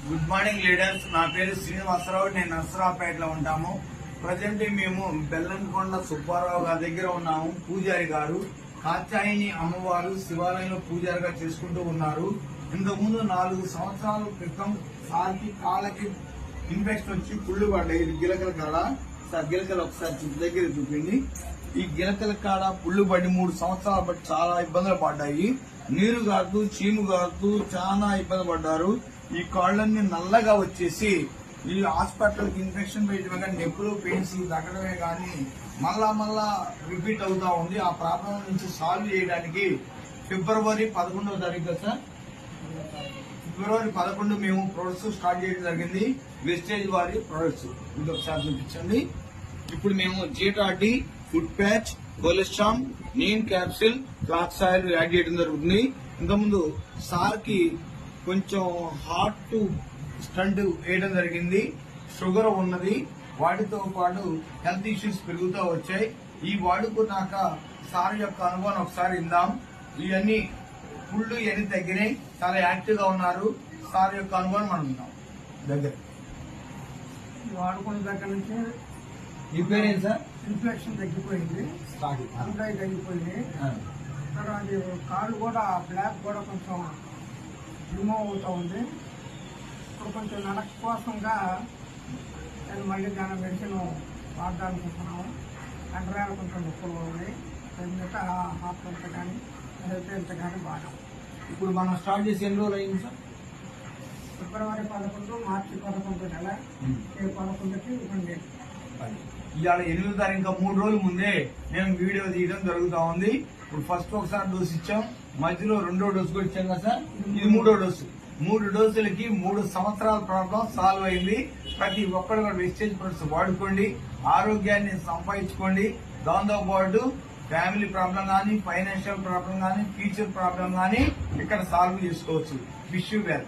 Good morning leaders. నా పేరు శ్రీనివాసరావు. నేను నర్సరావుపేటలో ఉంటాము. ప్రజెంట్ మేము బెల్లంకొండ సుబ్బారావు గారి దగ్గర ఉన్నాము. పూజారి గారు కాత్యాయని అమ్మవారు శివాలయంలో పూజారిగా చేసుకుంటూ ఉన్నారు. ఇంతకుముందు 4 సంవత్సరాల క్రితం సార్కి కాళ్ళకి ఇన్ఫెక్షన్ వచ్చి పుళ్ళు పడ్డాయి. గిలకల కాడ సార్ గిలకలు ఒకసారి దగ్గర చూపింది. ఈ గిలకల కాడ పుళ్ళు పడి 3 సంవత్సరాలు బట్టి చాలా ఇబ్బందులు పడ్డాయి. నీరు కారుతూ చీము కారుతూ చాలా ఇబ్బంది పడ్డారు. ఈ కాళ్ళన్నీ నల్లగా వచ్చేసి ఈ హాస్పిటల్కి ఇన్ఫెక్షన్ పెట్టడం కానీ నొప్పులు పెయిన్స్ తగ్గడమే కానీ మళ్ళా రిపీట్ అవుతా ఉంది. ఆ ప్రాబ్లం నుంచి సాల్వ్ చేయడానికి ఫిబ్రవరి 11వ తారీఖు సార్ ఫిబ్రవరి 11 మేము ప్రొడక్ట్స్ స్టార్ట్ చేయడం జరిగింది. వెస్టేజ్ వారి ప్రొడక్ట్స్ ఇది ఒకసారి చూపించండి. ఇప్పుడు మేము జీటార్టీ, food patch, colostrum, neem capsule, flax oil add చేయడం జరుగుతుంది. ఇంతకుముందు సార్కి కొంచెం హార్ట్ స్టంట్ వేయడం జరిగింది. షుగర్ ఉన్నది. వాటితో పాటు హెల్త్ ఇష్యూస్ పెరుగుతూ వచ్చాయి. ఈ వాడుకున్నాక సార్ యొక్క అనుభవం ఒకసారి ఇందాం. ఇవన్నీ పుళ్ళు ఇవన్నీ తగ్గినాయి. చాలా యాక్టివ్ గా ఉన్నారు. సార్ యొక్క అనుభవం మనం విన్నాం. దగ్గర వాడుకున్న దగ్గర నుంచి ఈ పేరేంటి సార్? ఇన్ఫెక్షన్ తగ్గిపోయింది, అంతా తగ్గిపోయింది. తర్వాత కాళ్ళు కూడా బ్లాక్ కూడా కొంచెం రిమూవ్ అవుతూ ఉంది. ఇప్పుడు కొంచెం నడక కోసంగా నేను మళ్ళీ దాని మెడిసిన్ వాడదానుకుంటున్నాము. కండరాలు కొంచెం నొప్పులు ఉంది. మిగతా హాస్పిటల్ కానీ హెల్త్ కానీ బాగా. ఇప్పుడు మనం స్టార్ట్ చేసి ఎన్ని రోజులు అయింది సార్? ఫిబ్రవరి 11, మార్చి 11 నెల 11కి ఇవ్వండి. ఇవాళ 8వ తారీఖు ఇంకా 3 రోజుల ముందే మేము వీడియో తీయడం జరుగుతా ఉంది. ఇప్పుడు ఫస్ట్ ఒకసారి డోసు ఇచ్చాం, మధ్యలో 2వ డోసు కూడా ఇచ్చాం కదా సార్. ఇది 3వ డోసు. 3 డోసులకి 3 సంవత్సరాల ప్రాబ్లం సాల్వ్ అయింది. ప్రతి ఒక్కరు కూడా వెస్టేజ్ ప్రొడక్ట్స్ వాడుకోండి, ఆరోగ్యాన్ని సంపాదించుకోండి. దాంతో పాటు ఫ్యామిలీ ప్రాబ్లం కానీ, ఫైనాన్షియల్ ప్రాబ్లం కానీ, ఫ్యూచర్ ప్రాబ్లం కానీ ఇక్కడ సాల్వ్ చేసుకోవచ్చు. Wish you well.